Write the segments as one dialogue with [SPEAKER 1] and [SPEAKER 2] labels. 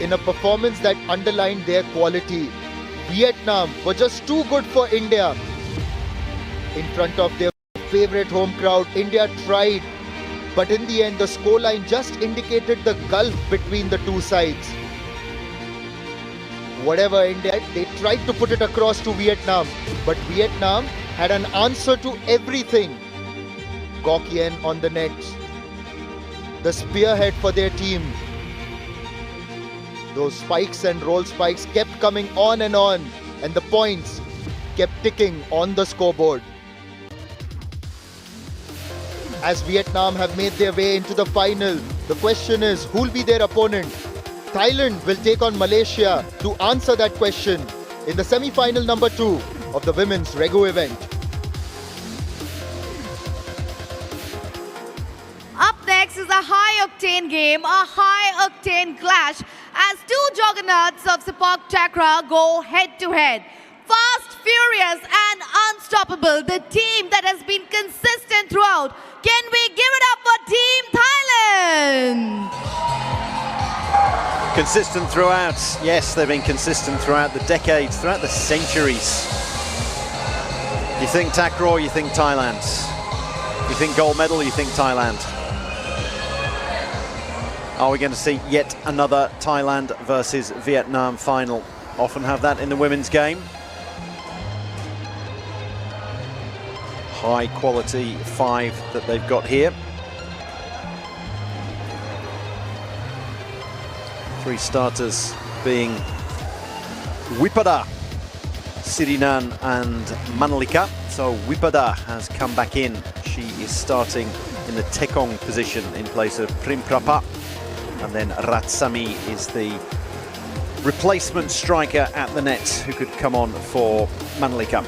[SPEAKER 1] in a performance that underlined their quality. Vietnam were just too good for India. In front of their favorite home crowd, India tried, but in the end the scoreline just indicated the gulf between the two sides. Whatever India, they tried to put it across to Vietnam, but Vietnam had an answer to everything. Gok Yen on the net, the spearhead for their team. Those spikes and roll spikes kept coming on, and the points kept ticking on the scoreboard. As Vietnam have made their way into the final, the question is, who will be their opponent? Thailand will take on Malaysia. To answer that question in the semi-final number 2 of the women's Regu event.
[SPEAKER 2] Up next is a high-octane game, a high-octane clash as two juggernauts of Sepaktakraw go head-to-head. Fast, furious and unstoppable, the team that has been consistent throughout. Can we give it up for Team Thailand?
[SPEAKER 3] Consistent throughout. Yes, they've been consistent throughout the decades, throughout the centuries. You think takraw, you think Thailand. You think gold medal, you think Thailand. Are we going to see yet another Thailand versus Vietnam final? Often have that in the women's game. High quality 5 that they've got here. 3 starters being Wipada, Sirinan and Manalika. So Wipada has come back in. She is starting in the Tekong position in place of Primprapa. And then Ratsami is the replacement striker at the net who could come on for Manalika.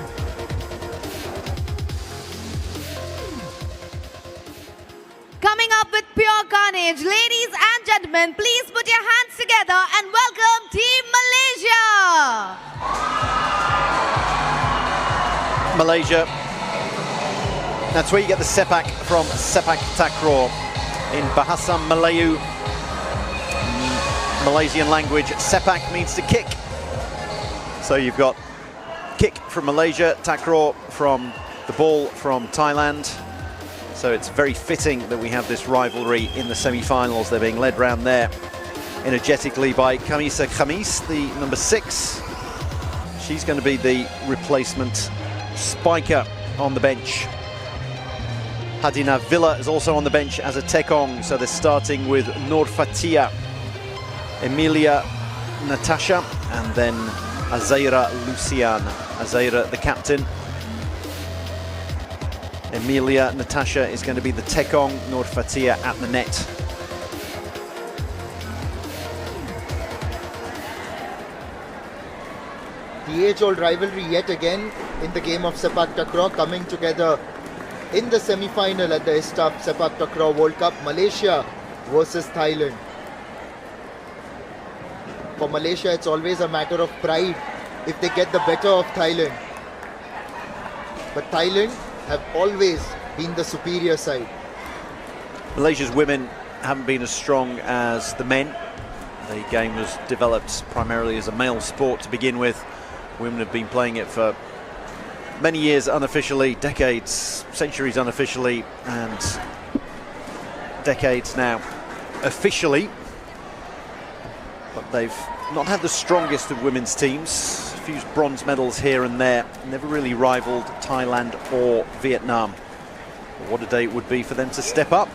[SPEAKER 2] Coming up with pure carnage, ladies and gentlemen, please put your hands together and welcome Team Malaysia.
[SPEAKER 3] Malaysia, that's where you get the sepak from, Sepaktakraw. In Bahasa Melayu, Malaysian language, sepak means to kick. So you've got kick from Malaysia, takraw from the ball from Thailand. So it's very fitting that we have this rivalry in the semi-finals. They're being led round there energetically by Kamisa Khamis, the number 6. She's going to be the replacement spiker on the bench. Hadina Villa is also on the bench as a Tekong, so they're starting with Nur Fatia, Emilia Natasha, and then Azaira Lucian. Azaira, the captain. Emilia Natasha is going to be the Tekong, Nur Fatia at the net.
[SPEAKER 1] The age-old rivalry yet again in the game of Sepaktakraw, coming together in the semi-final at the ISTAF Sepaktakraw World Cup, Malaysia versus Thailand. For Malaysia, it's always a matter of pride if they get the better of Thailand. But Thailand have always been the superior side.
[SPEAKER 3] Malaysia's women haven't been as strong as the men. The game was developed primarily as a male sport to begin with. Women have been playing it for many years unofficially, decades, centuries unofficially, and decades now officially. But they've not had the strongest of women's teams. A few bronze medals here and there. Never really rivaled Thailand or Vietnam. But what a day it would be for them to step up.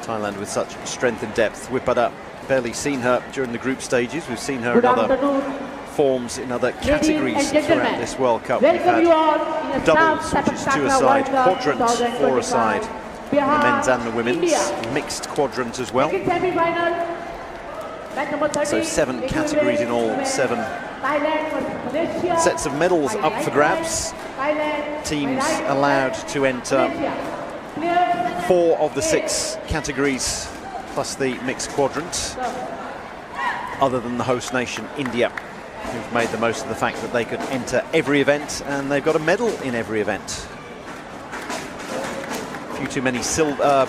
[SPEAKER 3] Thailand with such strength and depth. Wipada, barely seen her during the group stages. We've seen her in other forms, in other categories throughout this World Cup. We've had doubles, which is 2-a-side, quadrants, 4-a-side, the men's and the women's, mixed quadrant as well. So 7 categories in all, 7 sets of medals up for grabs. Teams allowed to enter 4 of the 6 categories, plus the mixed quadrant, other than the host nation, India, who've made the most of the fact that they could enter every event, and they've got a medal in every event. few too many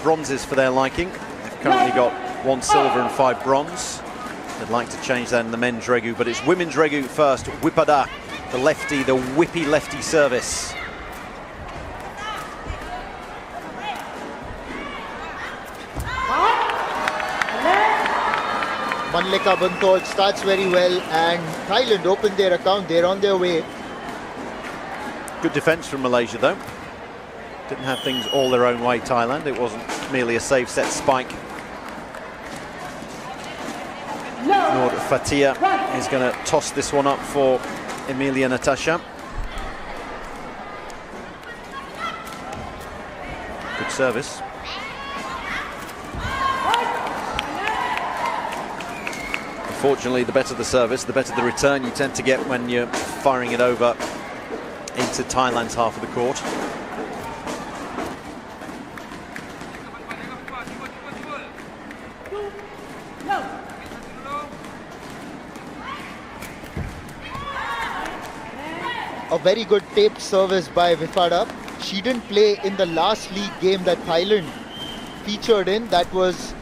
[SPEAKER 3] bronzes for their liking. They've currently got 1 silver and 5 bronze. They'd like to change that in the men's Regu, but it's women's Regu first. Wipada, the lefty, the whippy lefty service.
[SPEAKER 1] Manlika Buntol starts very well, and Thailand opened their account. They're on their way.
[SPEAKER 3] Good defence from Malaysia, though. Didn't have things all their own way, Thailand. It wasn't merely a safe set spike. Nord Fatia is going to toss this one up for Emilia Natasha. Good service. Unfortunately, the better the service, the better the return you tend to get when you're firing it over into Thailand's half of the court.
[SPEAKER 1] A very good taped service by Wipada. She didn't play in the last league game that Thailand featured in. That was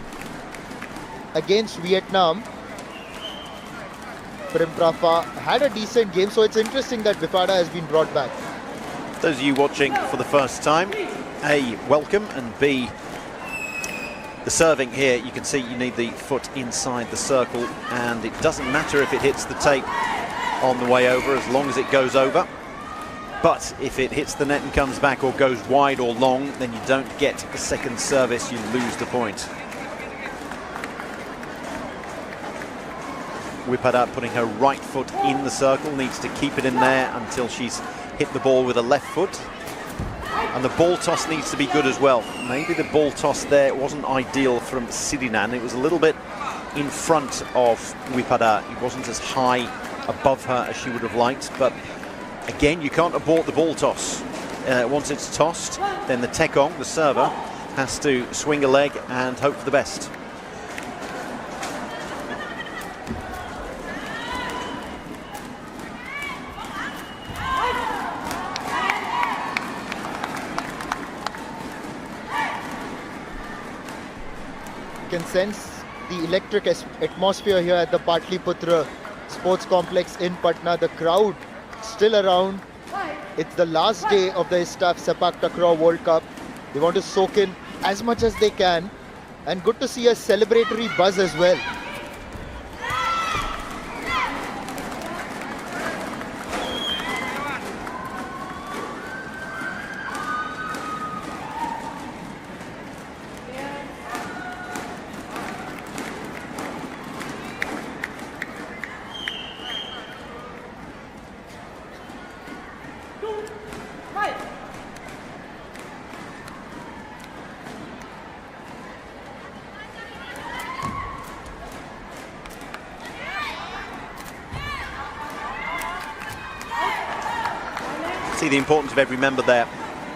[SPEAKER 1] against Vietnam. Primprafa had a decent game, so it's interesting that Wipada has been brought back.
[SPEAKER 3] Those of you watching for the first time, A, welcome, and B, the serving here, you can see you need the foot inside the circle, and it doesn't matter if it hits the tape on the way over as long as it goes over. But if it hits the net and comes back or goes wide or long, then you don't get a second service, you lose the point. Wipada putting her right foot in the circle, needs to keep it in there until she's hit the ball with a left foot. And the ball toss needs to be good as well. Maybe the ball toss there wasn't ideal from Sirinan. It was a little bit in front of Wipada. It wasn't as high above her as she would have liked, but again, you can't abort the ball toss. Once it's tossed, then the tekong, the server, has to swing a leg and hope for the best.
[SPEAKER 1] You can sense the electric atmosphere here at the Patlipurna Sports Complex in Patna. The crowd still around. It's the last day of the ISTAF Sepaktakraw World Cup. They want to soak in as much as they can, and good to see a celebratory buzz as well.
[SPEAKER 3] See the importance of every member there.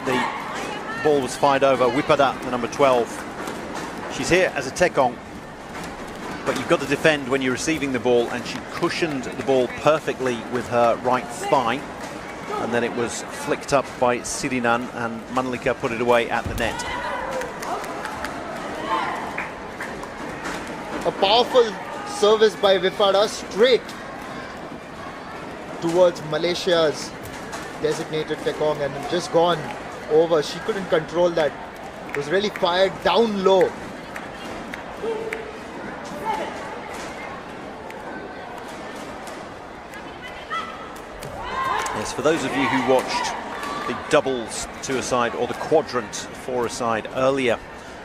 [SPEAKER 3] The ball was fired over. Wipada, the number 12. She's here as a tekong, but you've got to defend when you're receiving the ball, and she cushioned the ball perfectly with her right thigh, and then it was flicked up by Sirinan, and Manlika put it away at the net.
[SPEAKER 1] A powerful service by Wipada straight towards Malaysia's designated tekong, and just gone over. She couldn't control that. It was really fired down low.
[SPEAKER 3] Yes, for those of you who watched the doubles two-a-side or the quadrant four-a-side earlier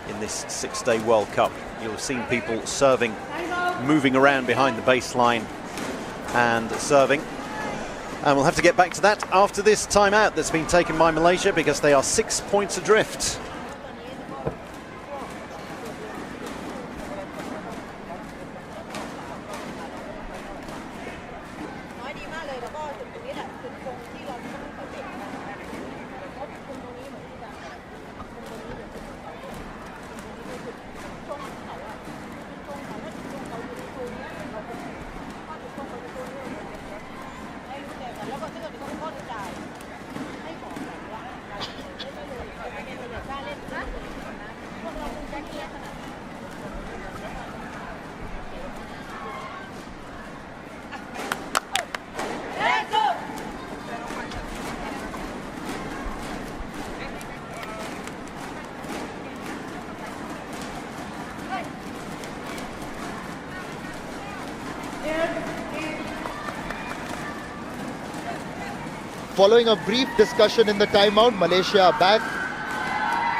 [SPEAKER 3] in this six-day World Cup, you'll have seen people serving, moving around behind the baseline and serving. And we'll have to get back to that after this timeout that's been taken by Malaysia, because they are 6 points adrift.
[SPEAKER 1] following a brief discussion in the timeout, Malaysia are back,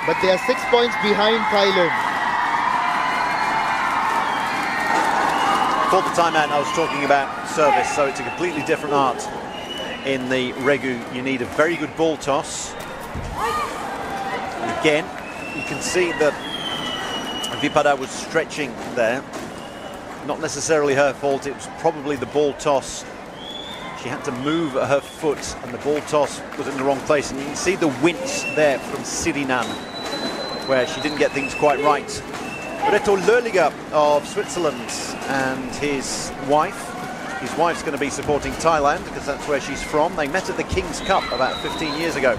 [SPEAKER 1] but they are 6 points behind Thailand.
[SPEAKER 3] For the timeout, I was talking about service, so it's a completely different art. In the Regu, you need a very good ball toss. And again, you can see that Vipada was stretching there. Not necessarily her fault, it was probably the ball toss. She had to move her foot and the ball toss was in the wrong place. And you can see the wince there from Sirinan, where she didn't get things quite right. Reto Löhliger of Switzerland and his wife. His wife's going to be supporting Thailand because that's where she's from. They met at the King's Cup about 15 years ago.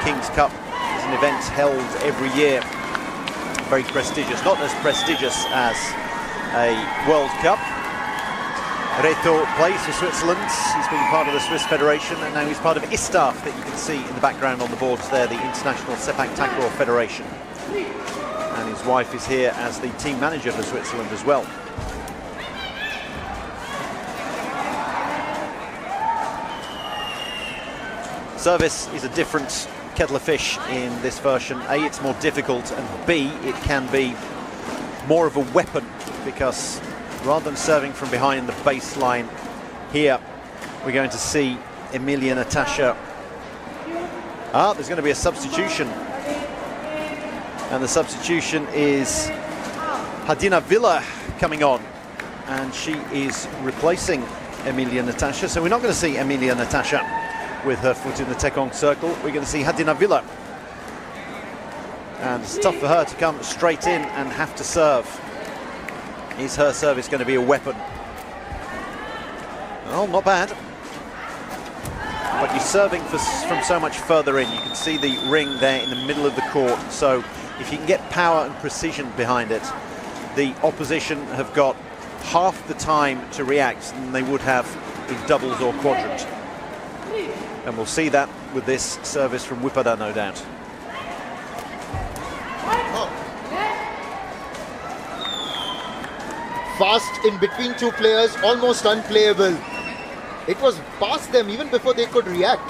[SPEAKER 3] King's Cup is an event held every year. Very prestigious, not as prestigious as a World Cup. Reto plays for Switzerland. He's been part of the Swiss Federation and now he's part of ISTAF that you can see in the background on the boards there, the International Sepaktakraw Federation. And his wife is here as the team manager for Switzerland as well. Service is a different kettle of fish in this version. A, it's more difficult, and B, it can be more of a weapon because rather than serving from behind the baseline here, we're going to see Emilia Natasha. There's going to be a substitution. And the substitution is Hadina Villa coming on. And she is replacing Emilia Natasha. So we're not going to see Emilia Natasha with her foot in the Tekong circle. We're going to see Hadina Villa. And it's tough for her to come straight in and have to serve. Is her service going to be a weapon? Well, not bad. But you're serving from so much further in. You can see the ring there in the middle of the court. So if you can get power and precision behind it, the opposition have got half the time to react than they would have in doubles or quadrant. And we'll see that with this service from Wipada, no doubt.
[SPEAKER 1] Fast in between two players, almost unplayable. It was past them even before they could react.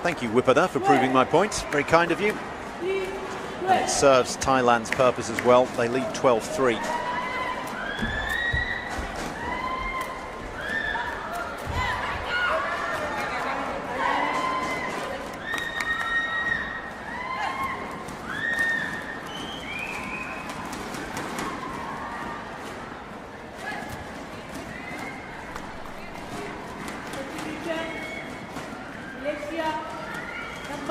[SPEAKER 3] Thank you, Wipada, for proving my point. Very kind of you. And it serves Thailand's purpose as well. They lead 12-3.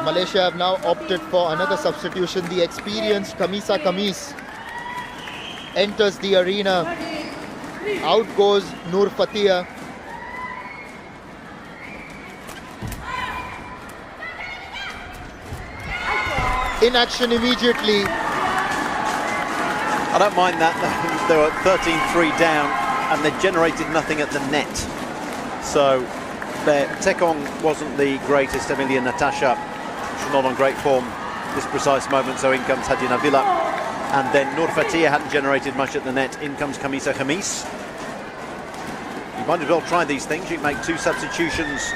[SPEAKER 1] Malaysia have now opted for another substitution. The experienced Kamisa Kamis enters the arena. Out goes Nur Fatia. In action immediately.
[SPEAKER 3] I don't mind that. They were 13-3 down and they generated nothing at the net. So their Tekong wasn't the greatest. Emilia Natasha, she's not on great form this precise moment, so in comes Hadina Villa. And then Nur Fatia hadn't generated much at the net. In comes Kamisa Kamis. You might as well try these things. You can make 2 substitutions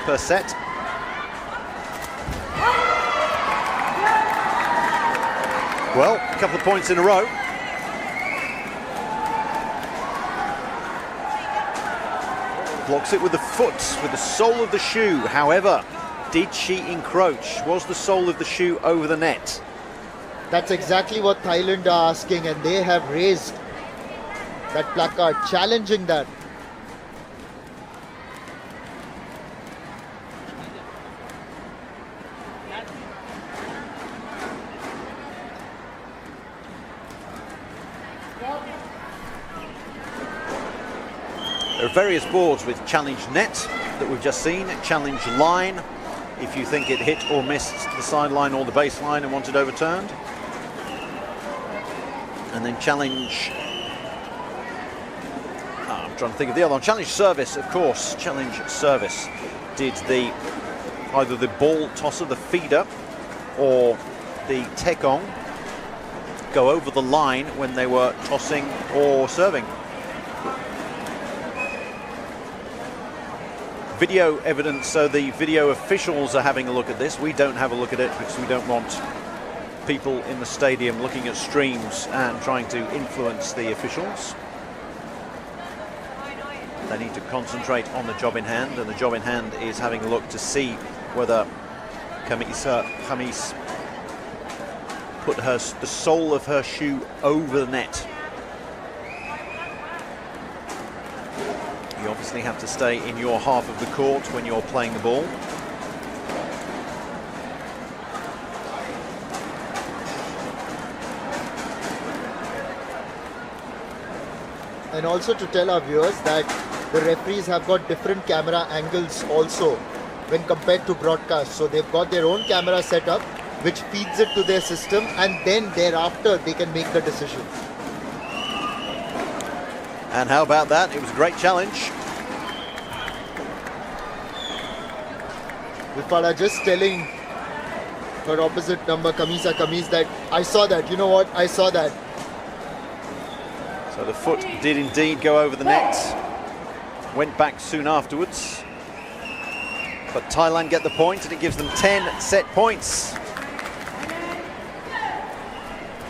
[SPEAKER 3] per set. Well, a couple of points in a row. Blocks it with the foot, with the sole of the shoe. However, did she encroach? Was the sole of the shoe over the net?
[SPEAKER 1] That's exactly what Thailand are asking, and they have raised that placard challenging that.
[SPEAKER 3] There are various boards with challenge net that we've just seen, challenge line, if you think it hit or missed the sideline or the baseline and wanted overturned. And then challenge, I'm trying to think of the other one, challenge service, of course, challenge service. Did either the ball tosser, the feeder, or the Tekong go over the line when they were tossing or serving? video evidence, so the video officials are having a look at this. We don't have a look at it because we don't want people in the stadium looking at streams and trying to influence the officials. They need to concentrate on the job in hand, and the job in hand is having a look to see whether Khamis put the sole of her shoe over the net. You obviously have to stay in your half of the court when you're playing the ball.
[SPEAKER 1] And also to tell our viewers that the referees have got different camera angles also when compared to broadcast. So they've got their own camera set up which feeds it to their system, and then thereafter they can make the decisions.
[SPEAKER 3] And how about that? It was a great challenge.
[SPEAKER 1] Vifada just telling her opposite number, Khamis, that I saw that. You know what? I saw that.
[SPEAKER 3] So the foot did indeed go over the net. Went back soon afterwards. But Thailand get the point, and it gives them 10 set points.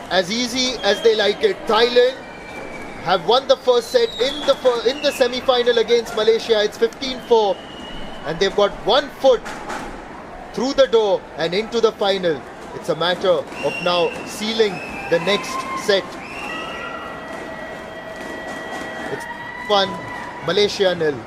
[SPEAKER 1] As easy as they like it. Thailand have won the first set in the semi-final against Malaysia. It's 15-4, and they've got 1 foot through the door and into the final. It's a matter of now sealing the next set. It's 1, Malaysia 0.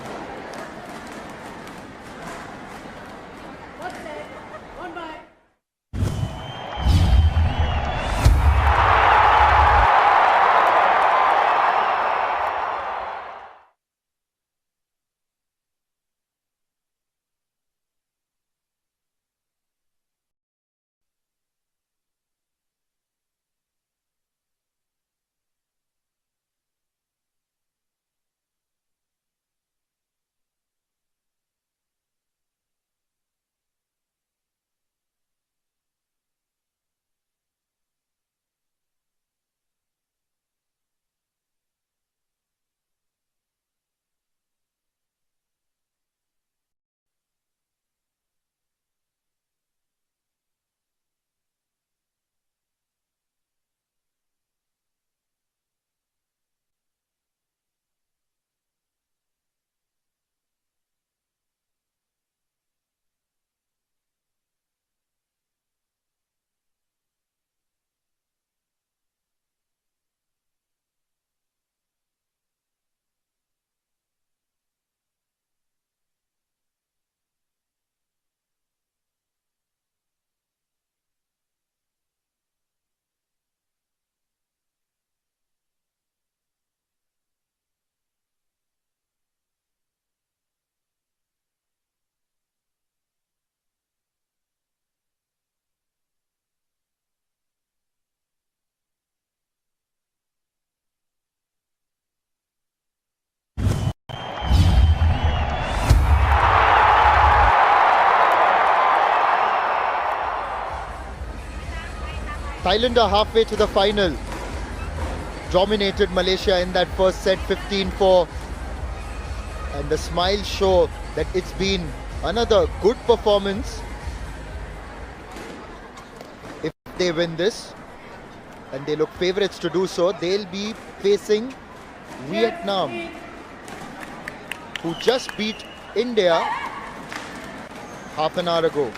[SPEAKER 1] Thailand are halfway to the final. Dominated Malaysia in that first set 15-4. And the smiles show that it's been another good performance. If they win this, and they look favourites to do so, they'll be facing Vietnam, who just beat India half an hour ago.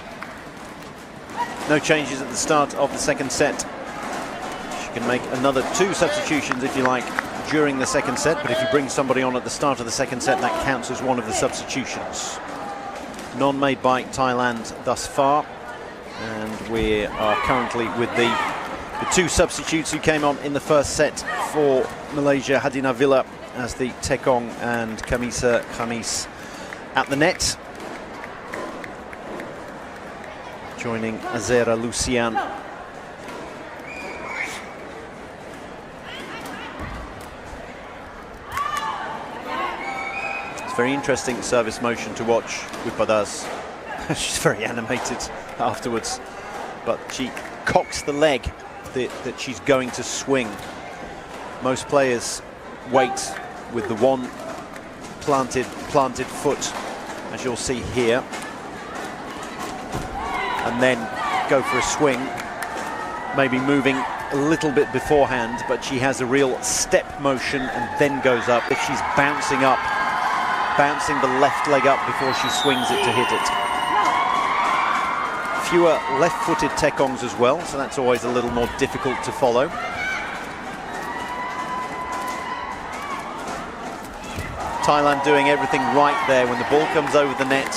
[SPEAKER 3] No changes at the start of the second set. She can make another 2 substitutions if you like during the second set, but if you bring somebody on at the start of the second set, that counts as one of the substitutions. None made by Thailand thus far, and we are currently with the 2 substitutes who came on in the first set for Malaysia. Hadina Villa as the Tekong and Kamisa Khamis at the net, joining Azera Lucian. It's very interesting service motion to watch with Badaz. She's very animated afterwards, but she cocks the leg that she's going to swing. Most players wait with the one planted foot as you'll see here, and then go for a swing, maybe moving a little bit beforehand, but she has a real step motion and then goes up. If she's bouncing up, bouncing the left leg up before she swings it to hit it. Fewer left-footed tekongs as well, so that's always a little more difficult to follow. Thailand doing everything right there when the ball comes over the net,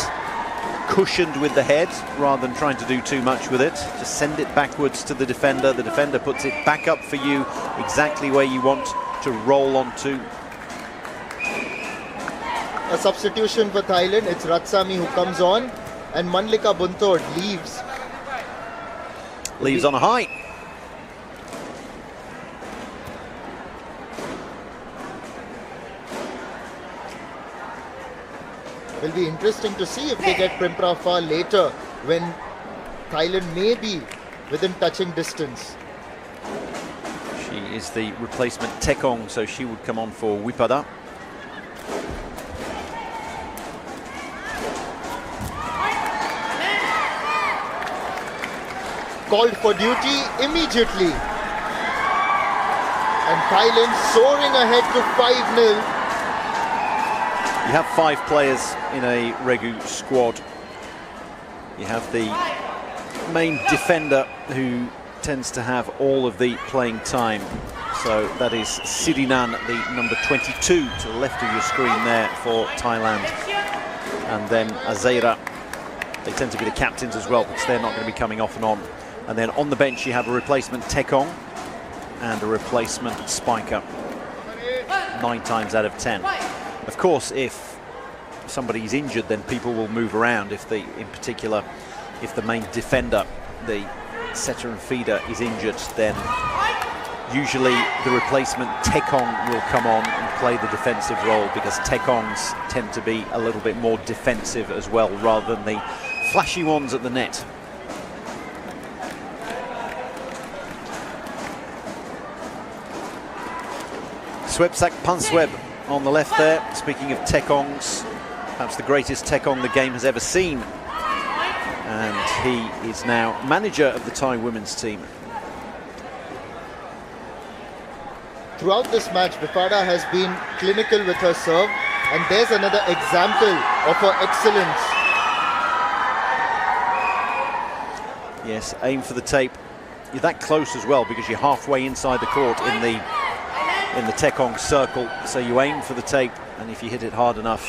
[SPEAKER 3] cushioned with the head rather than trying to do too much with it. Just send it backwards to the defender puts it back up for you exactly where you want to roll onto.
[SPEAKER 1] A substitution for Thailand, it's Ratsami who comes on, and Manlika Bunthod leaves
[SPEAKER 3] On a high.
[SPEAKER 1] Will be interesting to see if they get Primpra far later when Thailand may be within touching distance.
[SPEAKER 3] She is the replacement tekong, so she would come on for Wipada.
[SPEAKER 1] Called for duty immediately. And Thailand soaring ahead to 5-0.
[SPEAKER 3] You have 5 players in a Regu squad. You have the main defender who tends to have all of the playing time. So that is Sirinan, the number 22 to the left of your screen there for Thailand. And then Azaira. They tend to be the captains as well because they're not going to be coming off and on. And then on the bench you have a replacement tekong and a replacement spiker 9 times out of 10. Of course, if somebody's injured, then people will move around. In particular, if the main defender, the setter and feeder, is injured, then usually the replacement tekong will come on and play the defensive role, because tekongs tend to be a little bit more defensive as well, rather than the flashy ones at the net. Swepsak Pansweb on the left there. Speaking of tekongs, perhaps the greatest tekong the game has ever seen. And he is now manager of the Thai women's team.
[SPEAKER 1] Throughout this match, Bifada has been clinical with her serve, and there's another example of her excellence.
[SPEAKER 3] Yes, aim for the tape. You're that close as well, because you're halfway inside the court in the tekong circle, so you aim for the tape, and if you hit it hard enough,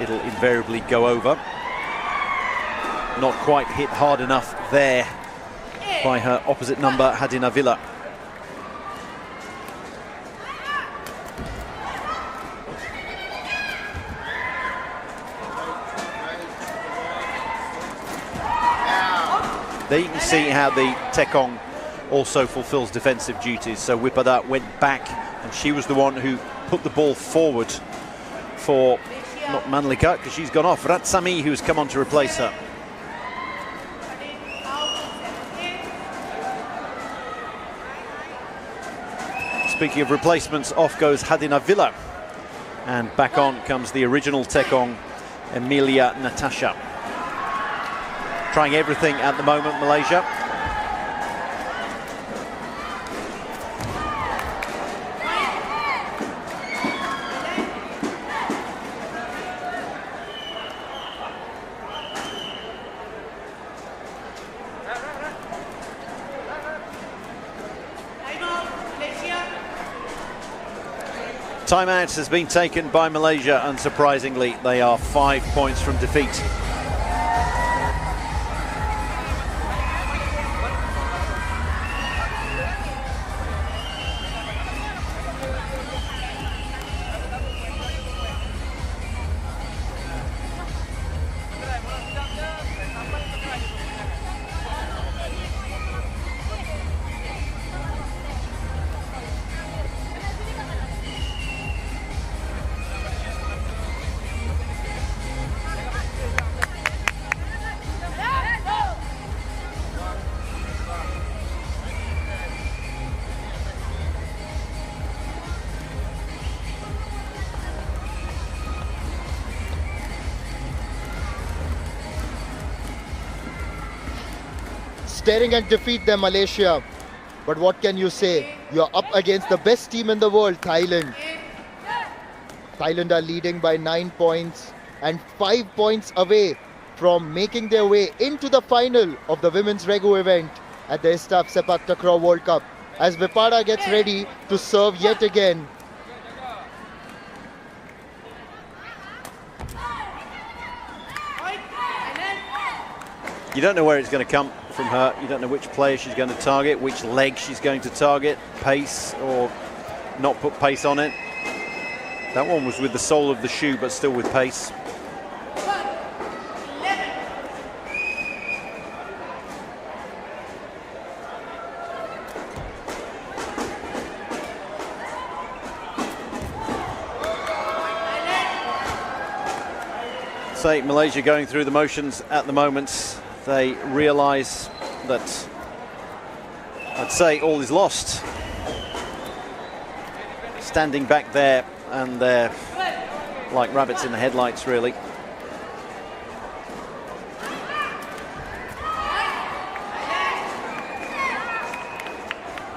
[SPEAKER 3] it'll invariably go over. Not quite hit hard enough there by her opposite number, Hadina Villa. There you can see how the tekong also fulfills defensive duties. So Wipada went back, and she was the one who put the ball forward for, not Manlika, because she's gone off, Ratsami, who's come on to replace her. Speaking of replacements, off goes Hadina Villa, and back on comes the original tekong, Emilia Natasha. Trying everything at the moment, Malaysia. Timeout has been taken by Malaysia, unsurprisingly. They are 5 points from defeat.
[SPEAKER 1] staring at defeat there, Malaysia. But what can you say? You're up against the best team in the world, Thailand. Thailand are leading by 9 points and 5 points away from making their way into the final of the women's Regu event at the ISTAF Sepaktakraw World Cup. As Vipada gets ready to serve yet again.
[SPEAKER 3] You don't know where it's going to come from her. You don't know which player she's going to target, which leg she's going to target, pace or not put pace on it. That one was with the sole of the shoe, but still with pace. Say Malaysia going through the motions at the moment. They realise that, I'd say, all is lost. Standing back there, and they're like rabbits in the headlights, really.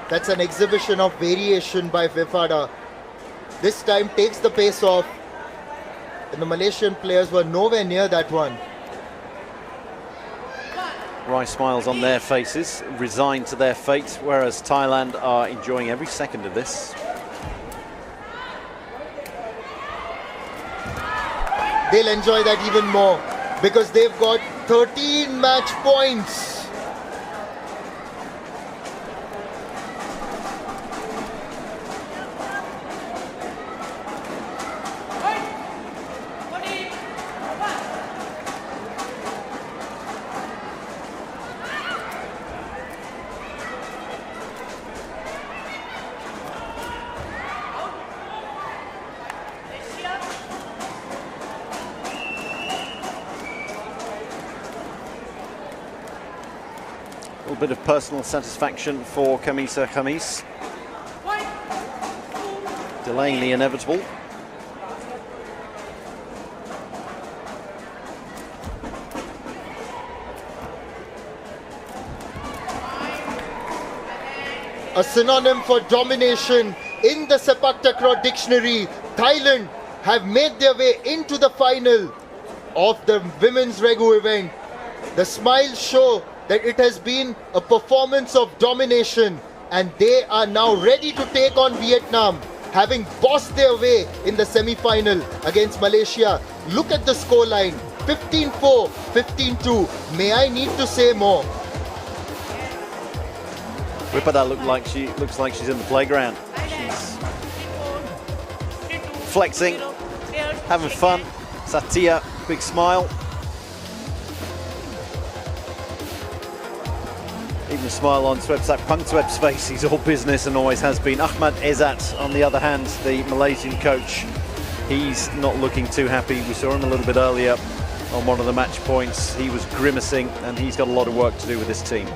[SPEAKER 1] That's an exhibition of variation by Vipada. This time takes the pace off. And the Malaysian players were nowhere near that one.
[SPEAKER 3] Wry smiles on their faces, resigned to their fate, whereas Thailand are enjoying every second of this.
[SPEAKER 1] They'll enjoy that even more because they've got 13 match points.
[SPEAKER 3] A little bit of personal satisfaction for Kamisa Khamis, delaying the inevitable.
[SPEAKER 1] A synonym for domination in the Sepaktakraw dictionary. Thailand have made their way into the final of the women's Regu event. The smiles show that it has been a performance of domination, and they are now ready to take on Vietnam, having bossed their way in the semi-final against Malaysia. Look at the scoreline, 15-4, 15-2. May I need to say more?
[SPEAKER 3] Vipada looks like she's in the playground. She's flexing, having fun. Satya, big smile. Even a smile on Swepsak Pangtweb's face. He's all business and always has been. Ahmad Ezat, on the other hand, the Malaysian coach, he's not looking too happy. We saw him a little bit earlier on one of the match points. He was grimacing, and he's got a lot of work to do with this team.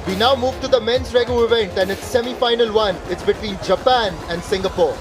[SPEAKER 1] We now move to the men's Regu event, and it's semi-final one. It's between Japan and Singapore.